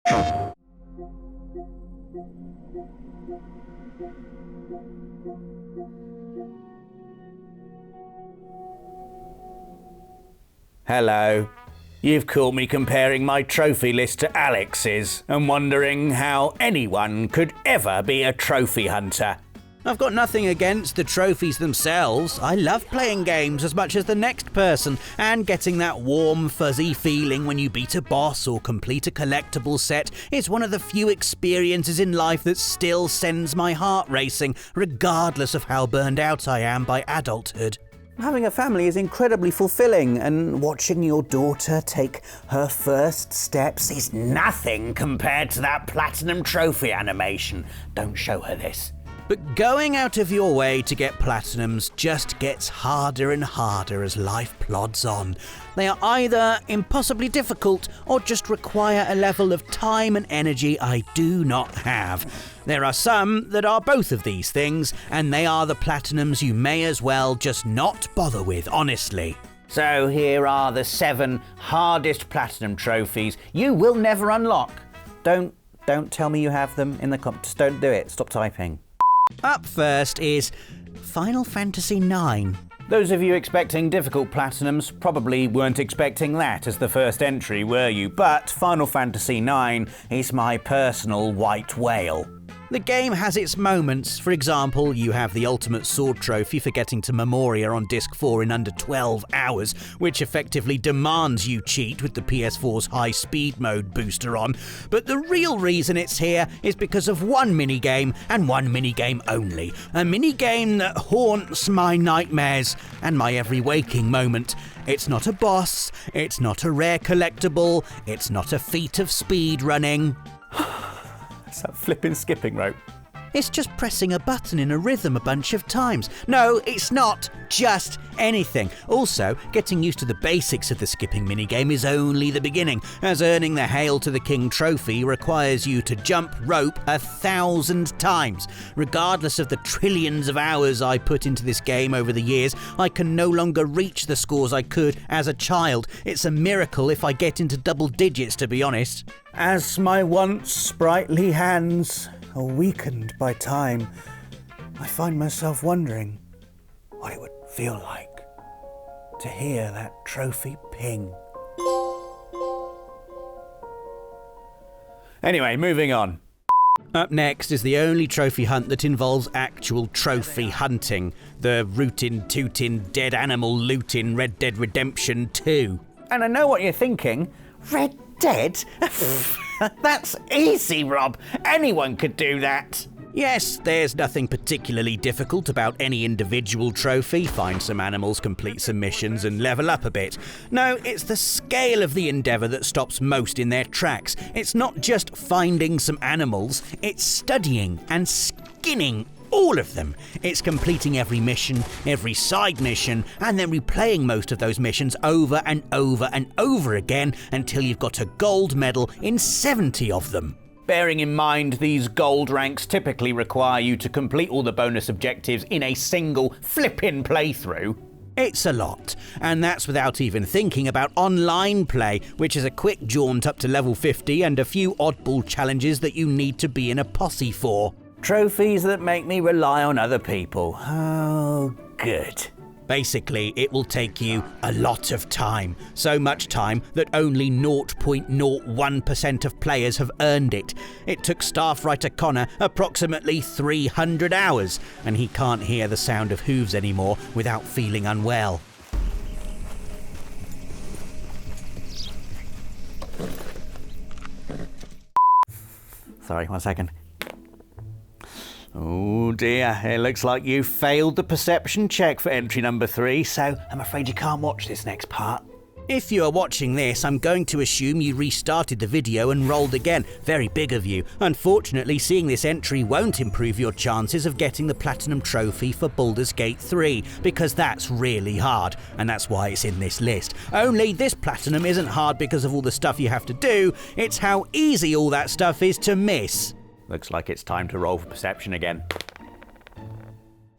Hello. You've caught me comparing my trophy list to Alex's and wondering how anyone could ever be a trophy hunter. I've got nothing against the trophies themselves. I love playing games as much as the next person and getting that warm, fuzzy feeling when you beat a boss or complete a collectible set is one of the few experiences in life that still sends my heart racing, regardless of how burned out I am by adulthood. Having a family is incredibly fulfilling, and watching your daughter take her first steps is nothing compared to that platinum trophy animation. Don't show her this. But going out of your way to get platinums just gets harder and harder as life plods on. They are either impossibly difficult or just require a level of time and energy I do not have. There are some that are both of these things, and they are the platinums you may as well just not bother with, honestly. So here are the 7 hardest platinum trophies you will never unlock. Don't tell me you have them in the comments. Don't do it. Stop typing. Up first is Final Fantasy IX. Those of you expecting difficult platinums probably weren't expecting that as the first entry, were you? But Final Fantasy IX is my personal white whale. The game has its moments. For example, you have the Ultimate Sword Trophy for getting to Memoria on Disc 4 in under 12 hours, which effectively demands you cheat with the PS4's high speed mode booster on. But the real reason it's here is because of one minigame, and one minigame only. A minigame that haunts my nightmares and my every waking moment. It's not a boss, it's not a rare collectible, it's not a feat of speed running. It's that flipping skipping rope. It's just pressing a button in a rhythm a bunch of times. No, it's not just anything. Also, getting used to the basics of the skipping minigame is only the beginning, as earning the Hail to the King trophy requires you to jump rope 1,000 times. Regardless of the trillions of hours I put into this game over the years, I can no longer reach the scores I could as a child. It's a miracle if I get into double digits, to be honest. As my once sprightly hands are weakened by time, I find myself wondering what it would feel like to hear that trophy ping. Anyway, moving on. Up next is the only trophy hunt that involves actual trophy hunting, the rootin' tootin' dead animal lootin' Red Dead Redemption 2. And I know what you're thinking. Red Dead? That's easy, Rob. Anyone could do that. Yes, there's nothing particularly difficult about any individual trophy. Find some animals, complete some missions, and level up a bit. No, it's the scale of the endeavour that stops most in their tracks. It's not just finding some animals, it's studying and skinning all of them. It's completing every mission, every side mission, and then replaying most of those missions over and over and over again until you've got a gold medal in 70 of them. Bearing in mind these gold ranks typically require you to complete all the bonus objectives in a single flippin' playthrough. It's a lot, and that's without even thinking about online play, which is a quick jaunt up to level 50 and a few oddball challenges that you need to be in a posse for. Trophies that make me rely on other people. Oh, good. Basically, it will take you a lot of time. So much time that only 0.01% of players have earned it. It took staff writer Connor approximately 300 hours, and he can't hear the sound of hooves anymore without feeling unwell. Sorry, 1 second. Oh dear, it looks like you failed the perception check for entry number 3, so I'm afraid you can't watch this next part. If you are watching this, I'm going to assume you restarted the video and rolled again. Very big of you. Unfortunately, seeing this entry won't improve your chances of getting the Platinum Trophy for Baldur's Gate 3, because that's really hard, and that's why it's in this list. Only this Platinum isn't hard because of all the stuff you have to do, it's how easy all that stuff is to miss. Looks like it's time to roll for perception again.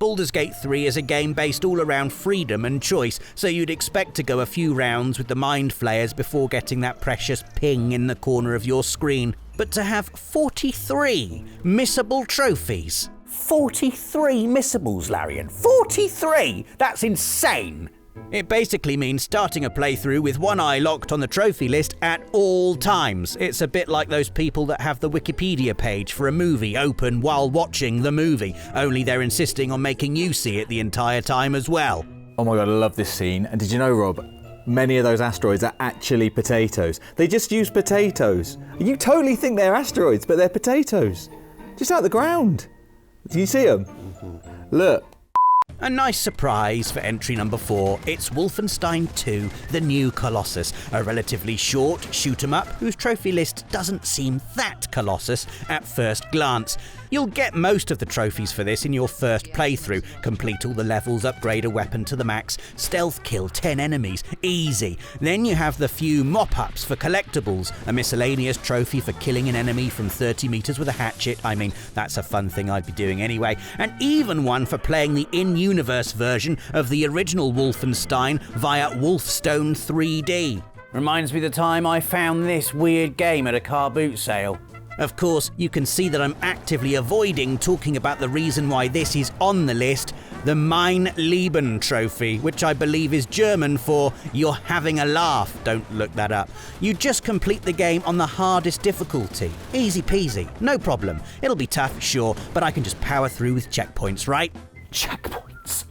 Baldur's Gate 3 is a game based all around freedom and choice, so you'd expect to go a few rounds with the Mind Flayers before getting that precious ping in the corner of your screen. but to have 43 missable trophies. 43 missables, Larian. 43! That's insane! It basically means starting a playthrough with one eye locked on the trophy list at all times. It's a bit like those people that have the Wikipedia page for a movie open while watching the movie, only they're insisting on making you see it the entire time as well. Oh my god, I love this scene. And did you know, Rob, many of those asteroids are actually potatoes. They just use potatoes. You totally think they're asteroids, but they're potatoes. Just out the ground. Do you see them? Look. A nice surprise for entry number 4, it's Wolfenstein 2, The New Colossus, a relatively short shoot-'em-up whose trophy list doesn't seem that colossus at first glance. You'll get most of the trophies for this in your first playthrough. Complete all the levels, upgrade a weapon to the max, stealth kill 10 enemies, easy. Then you have the few mop-ups for collectibles, a miscellaneous trophy for killing an enemy from 30 meters with a hatchet, I mean, that's a fun thing I'd be doing anyway, and even one for playing the in-universe version of the original Wolfenstein via Wolfstone 3D. Reminds me of the time I found this weird game at a car boot sale. Of course, you can see that I'm actively avoiding talking about the reason why this is on the list, the Mein Leben trophy, which I believe is German for "you're having a laugh." Don't look that up. You just complete the game on the hardest difficulty. Easy peasy, no problem. It'll be tough, sure, but I can just power through with checkpoints, right? Checkpoints?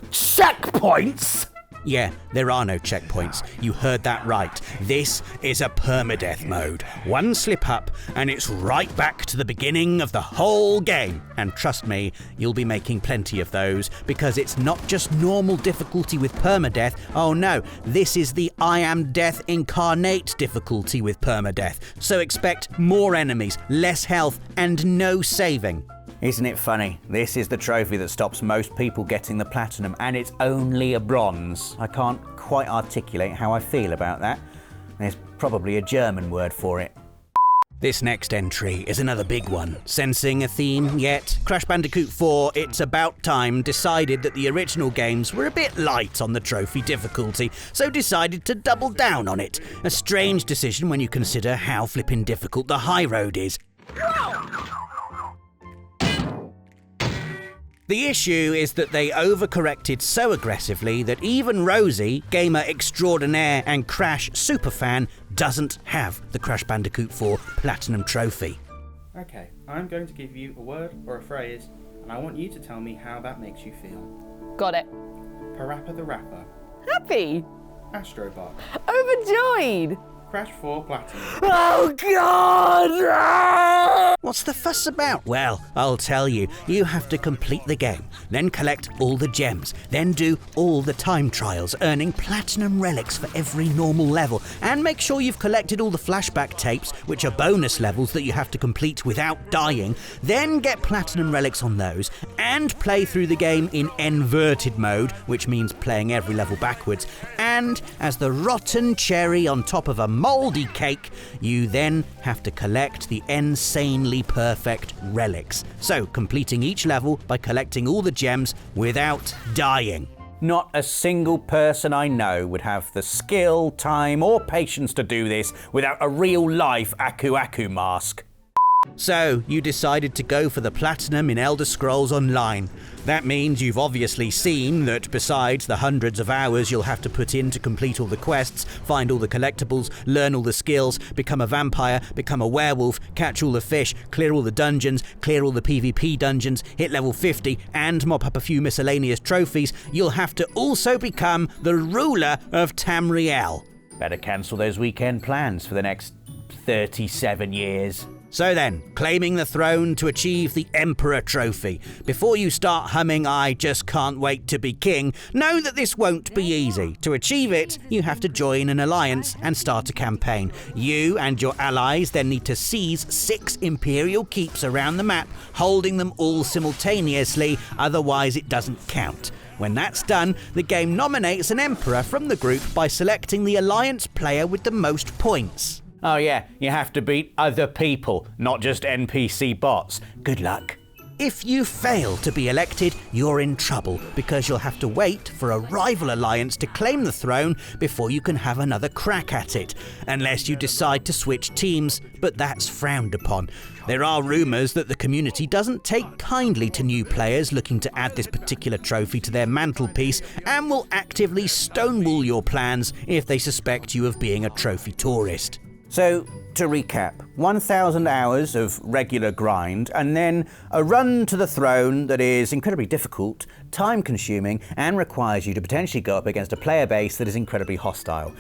Checkpoints? Yeah, there are no checkpoints. You heard that right. This is a permadeath mode. One slip up and it's right back to the beginning of the whole game. And trust me, you'll be making plenty of those because it's not just normal difficulty with permadeath. Oh no, this is the I am death incarnate difficulty with permadeath. So expect more enemies, less health and no saving. Isn't it funny? This is the trophy that stops most people getting the platinum, and it's only a bronze. I can't quite articulate how I feel about that. There's probably a German word for it. This next entry is another big one. Sensing a theme yet? Crash Bandicoot 4, It's About Time, decided that the original games were a bit light on the trophy difficulty, so decided to double down on it. A strange decision when you consider how flippin' difficult the high road is. The issue is that they overcorrected so aggressively that even Rosie, gamer extraordinaire and Crash superfan, doesn't have the Crash Bandicoot 4 Platinum Trophy. Okay, I'm going to give you a word or a phrase, and I want you to tell me how that makes you feel. Got it. Parappa the Rapper. Happy. Astrobot. Overjoyed. Crash 4 Platinum. Oh God! What's the fuss about? Well, I'll tell you. You have to complete the game, then collect all the gems, then do all the time trials, earning platinum relics for every normal level, and make sure you've collected all the flashback tapes, which are bonus levels that you have to complete without dying, then get platinum relics on those, and play through the game in inverted mode, which means playing every level backwards, and as the rotten cherry on top of a mouldy cake, you then have to collect the insanely perfect relics. So, completing each level by collecting all the gems without dying. Not a single person I know would have the skill, time, or patience to do this without a real-life Aku Aku mask. So, you decided to go for the platinum in Elder Scrolls Online. That means you've obviously seen that besides the hundreds of hours you'll have to put in to complete all the quests, find all the collectibles, learn all the skills, become a vampire, become a werewolf, catch all the fish, clear all the dungeons, clear all the PvP dungeons, hit level 50, and mop up a few miscellaneous trophies, you'll have to also become the ruler of Tamriel. Better cancel those weekend plans for the next 37 years. So then, claiming the throne to achieve the Emperor Trophy. Before you start humming "I just can't wait to be king," know that this won't be easy. To achieve it, you have to join an alliance and start a campaign. You and your allies then need to seize 6 Imperial keeps around the map, holding them all simultaneously, otherwise it doesn't count. When that's done, the game nominates an Emperor from the group by selecting the alliance player with the most points. Oh yeah, you have to beat other people, not just NPC bots. Good luck. If you fail to be elected, you're in trouble because you'll have to wait for a rival alliance to claim the throne before you can have another crack at it, unless you decide to switch teams, but that's frowned upon. There are rumours that the community doesn't take kindly to new players looking to add this particular trophy to their mantelpiece and will actively stonewall your plans if they suspect you of being a trophy tourist. So, to recap, 1,000 hours of regular grind and then a run to the throne that is incredibly difficult, time-consuming and requires you to potentially go up against a player base that is incredibly hostile.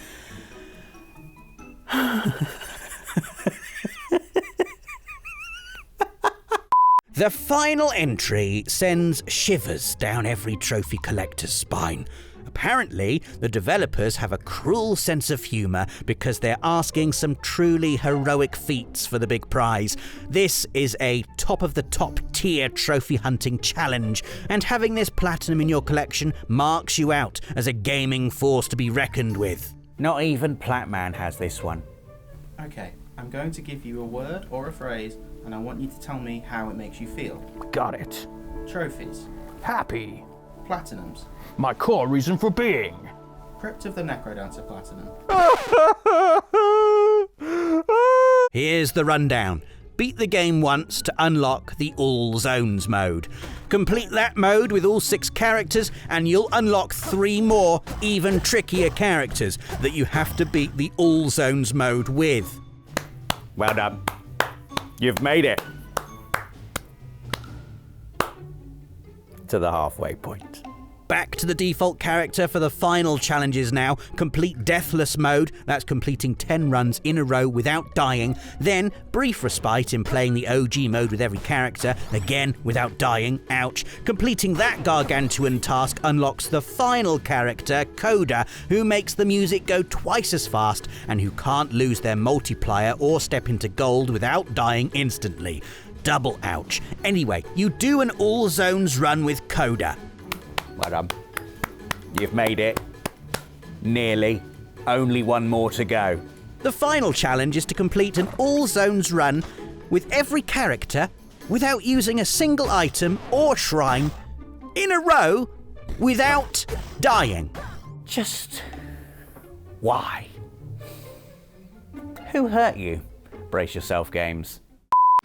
The final entry sends shivers down every trophy collector's spine. Apparently, the developers have a cruel sense of humour because they're asking some truly heroic feats for the big prize. This is a top-of-the-top tier trophy hunting challenge, and having this platinum in your collection marks you out as a gaming force to be reckoned with. Not even Platman has this one. Okay, I'm going to give you a word or a phrase, and I want you to tell me how it makes you feel. Got it. Trophies. Happy. Platinums. My core reason for being. Crypt of the Necrodancer Platinum. Here's the rundown. Beat the game once to unlock the All Zones mode. Complete that mode with all 6 characters and you'll unlock 3 more, even trickier characters that you have to beat the All Zones mode with. Well done. You've made it to the halfway point. Back to the default character for the final challenges now. Complete Deathless mode, that's completing 10 runs in a row without dying. Then brief respite in playing the OG mode with every character, again without dying, ouch. Completing that gargantuan task unlocks the final character, Coda, who makes the music go twice as fast and who can't lose their multiplier or step into gold without dying instantly. Double ouch. Anyway, you do an All Zones run with Coda. Well done. You've made it. Nearly. Only one more to go. The final challenge is to complete an All Zones run with every character without using a single item or shrine in a row without dying. Just why? Who hurt you? Brace yourself, games.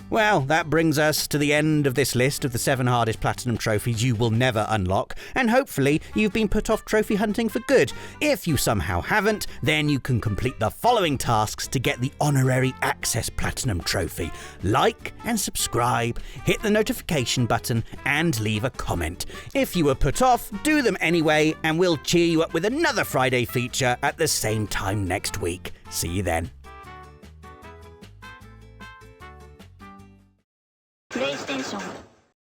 Well, that brings us to the end of this list of the 7 hardest platinum trophies you will never unlock, and hopefully you've been put off trophy hunting for good. If you somehow haven't, then you can complete the following tasks to get the honorary access platinum trophy. Like and subscribe, hit the notification button, and leave a comment. If you were put off, do them anyway, and we'll cheer you up with another Friday feature at the same time next week. See you then. PlayStation